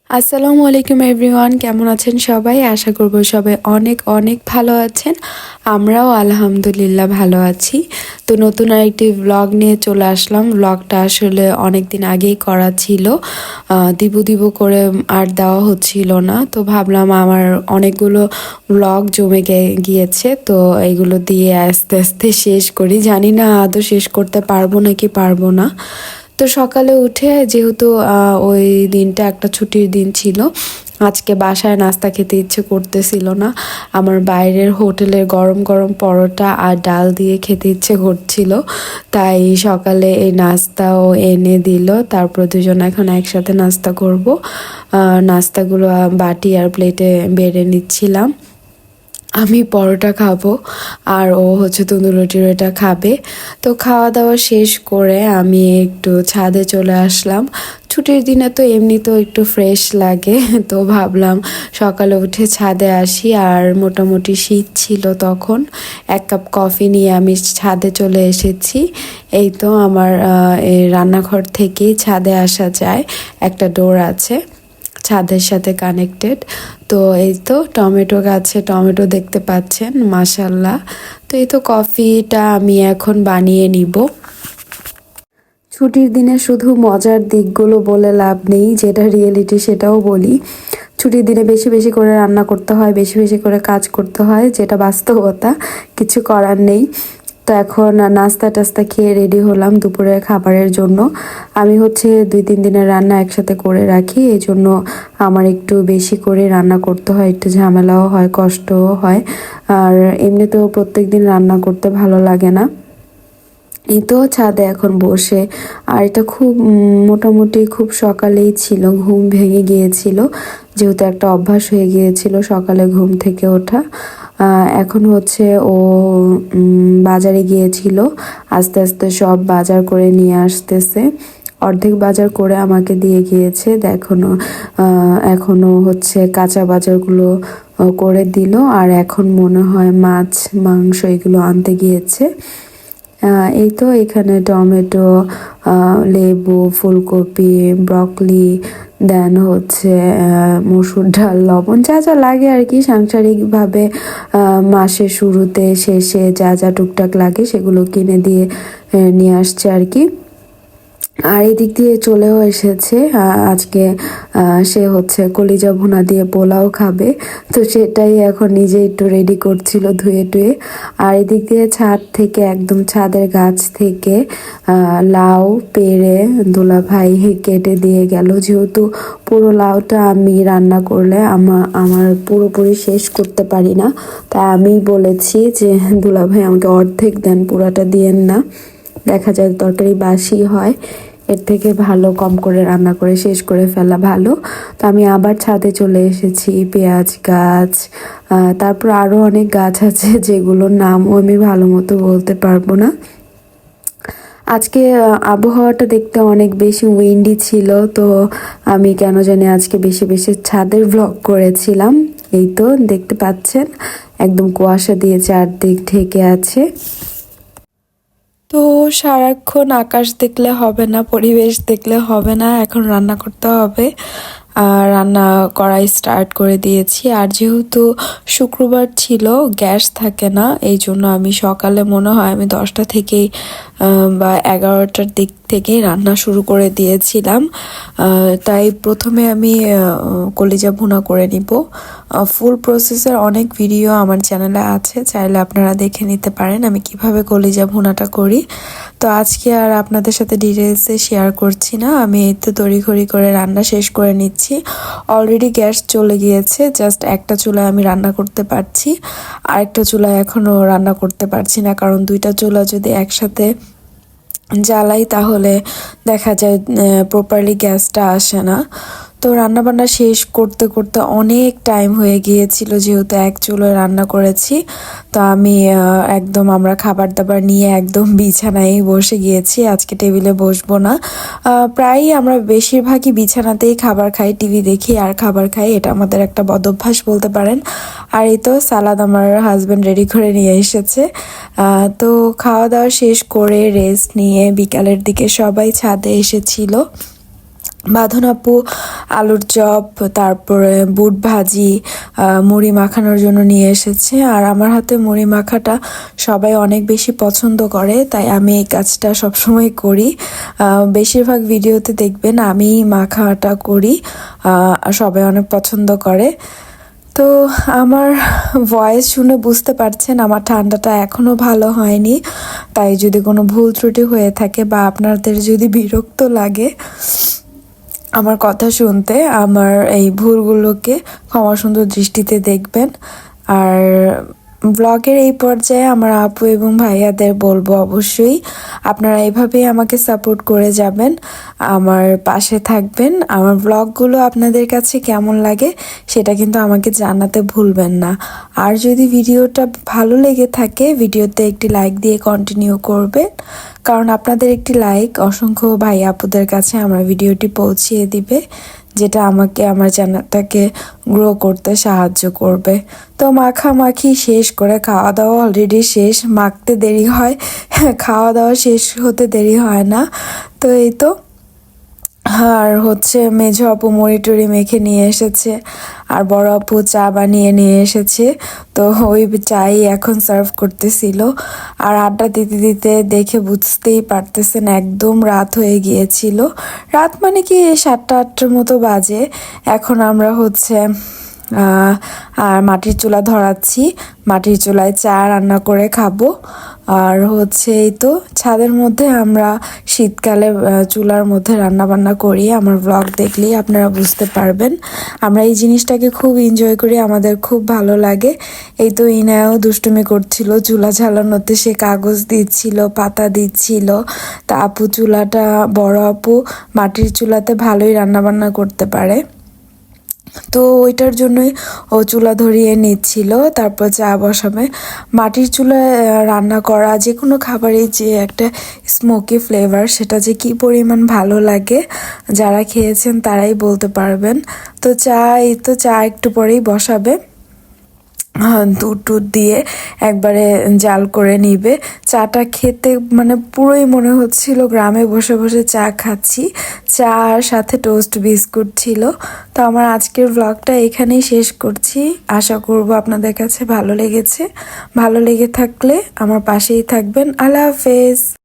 আসসালামু আলাইকুম এভরিওয়ান, কেমন আছেন সবাই? আশা করব সবাই অনেক অনেক ভালো আছেন। আমরাও আলহামদুলিল্লাহ ভালো আছি। তো নতুন আরেকটি ব্লগ নিয়ে চলে আসলাম। ব্লগটা আসলে অনেক দিন আগেই করা ছিল, দিব করে আর দেওয়া হচ্ছিল না। তো ভাবলাম আমার অনেকগুলো ব্লগ জমে গিয়েছে, তো এগুলো দিয়ে আস্তে আস্তে শেষ করি। জানি না আদৌ শেষ করতে পারবো নাকি পারবো না। তো সকালে উঠে যেহেতু ওই দিনটা একটা ছুটির দিন ছিল, আজকে বাসায় নাস্তা খেতে ইচ্ছে করতেছিল না। আমার বাইরের হোটেলের গরম গরম পরোটা আর ডাল দিয়ে খেতে ইচ্ছে করছিল, তাই সকালে এই নাস্তাও এনে দিল। তারপর দুজন এখন একসাথে নাস্তা করব। নাস্তাগুলো বাটি আর প্লেটে বেড়ে নিচ্ছিলাম। আমি পরোটা খাবো আর ও হচ্ছে তন্দুর রুটিটা খাবে। তো খাওয়া দাওয়া শেষ করে আমি একটু ছাদে চলে আসলাম। ছুটির দিনে তো এমনিতেও একটু ফ্রেশ লাগে, তো ভাবলাম সকালে উঠে ছাদে আসি। আর মোটামুটি শীত ছিল তখন। এক কাপ কফি নিয়ে আমি ছাদে চলে এসেছি। এই তো আমার এই রান্নাঘর থেকেই ছাদে আসা যায়, একটা ডোর আছে ছাদের সাথে কানেক্টেড। তো এই তো টমেটো গাছে টমেটো দেখতে পাচ্ছেন, মাশাল্লাহ। তো এই তো কফিটা আমি এখন বানিয়ে নিব। ছুটির দিনে শুধু মজার দিকগুলো বলে লাভ নেই, যেটা রিয়েলিটি সেটাও বলি। ছুটির দিনে বেশি বেশি করে রান্না করতে হয়, বেশি বেশি করে কাজ করতে হয়, যেটা বাস্তবতা, কিছু করার নেই। তো এখন নাস্তা টাস্তা খেয়ে রেডি হলাম দুপুরের খাবারের জন্য। আমি হচ্ছে 2-3 দিনের রান্না একসাথে করে রাখি, এই জন্য আমার একটু বেশি করে রান্না করতে হয়, একটু ঝামেলাও হয়, কষ্টও হয়। আর এমনিতেও প্রত্যেক দিন রান্না করতে ভালো লাগে না। এই তো ছাদে এখন বসে, আর এটা খুব মোটামুটি খুব সকালেই ছিল, ঘুম ভেঙে গিয়েছিল, যেহেতু একটা অভ্যাস হয়ে গিয়েছিল সকালে ঘুম থেকে ওঠা। এখন হচ্ছে ও বাজারে গিয়েছিল, আস্তে আস্তে সব বাজার করে নিয়ে আসতেছে। অর্ধেক বাজার করে আমাকে দিয়ে গিয়েছে, এখনো হচ্ছে কাঁচা বাজারগুলো করে দিল। আর এখন মনে হয় মাছ মাংস এগুলো আনতে গিয়েছে। এই তো এখানে টমেটো, লেবু, ফুলকপি, ব্রকলি, দেন হচ্ছে মসুর ডাল, লবণ, যা যা লাগে আর কি সাংসারিকভাবে মাসের শুরুতে শেষে যা যা টুকটাক লাগে সেগুলো কিনে দিয়ে নিয়ে আসছে আর কি। আর এদিক দিয়ে চলেও এসেছে আজকে। সে হচ্ছে কলিজা ভুনা দিয়ে পোলাও খাবে, তো সেটাই এখন নিজে একটু রেডি করছিল ধুয়ে টুয়ে। আর এদিক দিয়ে ছাদ থেকে, একদম ছাদের গাছ থেকে লাউ পেড়ে দুলাভাই কেটে দিয়ে গেল। যেহেতু পুরো লাউটা আমি রান্না করলে আমার পুরোপুরি শেষ করতে পারি না, তাই আমি বলেছি যে দুলাভাই আমাকে অর্ধেক দেন, পুরাটা দিয়েন না, দেখা যায় তরকারি বাসি হয়। এর থেকে ভালো কম করে রান্না করে শেষ করে ফেলা ভালো। তো আমি আবার ছাদে চলে এসেছি। পেঁয়াজ গাছ, তারপর আরও অনেক গাছ আছে যেগুলোর নামও আমি ভালো মতো বলতে পারবো না। আজকে আবহাওয়াটা দেখতে অনেক বেশি উইন্ডি ছিল, তো আমি কেন জানি আজকে বেশি বেশি ছাদের ব্লগ করেছিলাম। এই তো দেখতে পাচ্ছেন একদম কুয়াশা দিয়ে চারদিক ঢেকে আছে। তো সারাক্ষণ আকাশ দেখলে হবে না, পরিবেশ দেখলে হবে না, এখন রান্না করতে হবে। আর রান্না করাই স্টার্ট করে দিয়েছি। আর যেহেতু শুক্রবার ছিল, গ্যাস থাকে না, এই জন্য আমি সকালে মনে হয় আমি 10টা থেকেই বা 11টার দিক থেকেই রান্না শুরু করে দিয়েছিলাম। তাই প্রথমে আমি কলিজা ভুনা করে নিব। ফুল প্রসেসের অনেক ভিডিও আমার চ্যানেলে আছে, চাইলে আপনারা দেখে নিতে পারেন আমি কিভাবে কলিজা ভুনাটা করি। তো আজকে আর আপনাদের সাথে ডিটেলসে শেয়ার করছি না, আমি এই তো তড়িঘড়ি করে রান্না শেষ করে নিচ্ছি। অলরেডি গ্যাস চলে গিয়েছে, জাস্ট একটা চুলায় আমি রান্না করতে পারছি, আরেকটা চুলায় এখনও রান্না করতে পারছি না, কারণ দুইটা চুলা যদি একসাথে জ্বালাই তাহলে দেখা যায় প্রপারলি গ্যাসটা আসে না। তো রান্নাবান্না শেষ করতে করতে অনেক টাইম হয়ে গিয়েছিল, যেহেতু এক চুলোয় রান্না করেছি। তো আমি একদম আমরা খাবার দাবার নিয়ে একদম বিছানায় বসে গিয়েছি, আজকে টেবিলে বসবো না। প্রায়ই আমরা বেশিরভাগই বিছানাতেই খাবার খাই, টিভি দেখি আর খাবার খাই, এটা আমাদের একটা বদ অভ্যাস বলতে পারেন। আর এই তো সালাদ আমার হাজব্যান্ড রেডি করে নিয়ে এসেছে। তো খাওয়া দাওয়া শেষ করে রেস্ট নিয়ে বিকালের দিকে সবাই ছাদে এসেছিল। বাঁধন আপু আলুর চপ, তারপরে বুট ভাজি, মুড়ি মাখানোর জন্য নিয়ে এসেছে। আর আমার হাতে মুড়ি মাখাটা সবাই অনেক বেশি পছন্দ করে, তাই আমি এই কাজটা সবসময় করি। বেশিরভাগ ভিডিওতে দেখবেন আমি মাখাটা করি, সবাই অনেক পছন্দ করে। তো আমার ভয়েস শুনে বুঝতে পারছেন আমার ঠান্ডাটা এখনও ভালো হয়নি, তাই যদি কোনো ভুল ত্রুটি হয়ে থাকে বা আপনাদের যদি বিরক্ত লাগে আমার কথা শুনতে, আমার এই ভুলগুলোকে ক্ষমা সুন্দর দৃষ্টিতে দেখবেন। আর ব্লগের এই পর্যায়ে আমার আপু এবং ভাইয়াদের বলবো অবশ্যই আপনারা এইভাবেই আমাকে সাপোর্ট করে যাবেন, আমার পাশে থাকবেন। আমার ব্লগগুলো আপনাদের কাছে কেমন লাগে সেটা কিন্তু আমাকে জানাতে ভুলবেন না। আর যদি ভিডিওটা ভালো লেগে থাকে ভিডিওতে একটি লাইক দিয়ে কন্টিনিউ করবেন, কারণ আপনাদের একটি লাইক অসংখ্য ভাই আপুদের কাছে আমার ভিডিওটি পৌঁছিয়ে দিবে, যেটা আমাকে আমার চ্যানেলটাকে গ্রো করতে সাহায্য করবে। তো মাখামাখি শেষ করে খাওয়া দাওয়া অলরেডি শেষ, মাখতে দেরি হয়, খাওয়া দাওয়া শেষ হতে দেরি হয় না। তো এই তো, আর হচ্ছে মেঝো আপু মুড়ি টুড়ি মেখে নিয়ে এসেছে, আর বড় আপু চা বানিয়ে নিয়ে এসেছে। তো ওই চাই এখন সার্ভ করতেছিল। আর আড্ডা দিতে দিতে দেখে বুঝতেই পারতেছেন একদম রাত হয়ে গিয়েছিল। রাত মানে কি 7টা-8টার মতো বাজে। এখন আমরা হচ্ছে আর মাটির চুলা ধরাচ্ছি, মাটির চুলায় চা রান্না করে খাবো। আর হচ্ছে এই তো ছাদের মধ্যে আমরা শীতকালে চুলার মধ্যে রান্না বান্না করি, আমার ব্লগ দেখলেই আপনারা বুঝতে পারবেন। আমরা এই জিনিসটাকে খুব এনজয় করি, আমাদের খুব ভালো লাগে। এই তো ইনায়াও দুষ্টুমি করছিল চুলা ঝালানোতে, সে কাগজ দিচ্ছিল, পাতা দিচ্ছিল। তা আপু চুলাটা, বড় আপু মাটির চুলাতে ভালোই রান্না বান্না করতে পারে, তো ওইটার জন্যই ও চুলা ধরিয়ে নিচ্ছিল। তারপর চা বসাবে। মাটির চুলায় রান্না করা যে কোনো খাবারের যে একটা স্মোকি ফ্লেভার, সেটা যে কি পরিমাণ ভালো লাগে যারা খেয়েছেন তারাই বলতে পারবেন। তো এই তো চা একটু পরেই বসাবে, দুধ টুধ দিয়ে একবারে জাল করে নিবে। চাটা খেতে মানে পুরোই মনে হচ্ছিল গ্রামে বসে বসে চা খাচ্ছি। চা আর সাথে টোস্ট বিস্কুট ছিল। তো আমার আজকের ব্লগটা এখানেই শেষ করছি, আশা করব আপনাদের কাছে ভালো লেগেছে। ভালো লেগে থাকলে আমার পাশেই থাকবেন। আল্লাহ হাফেজ।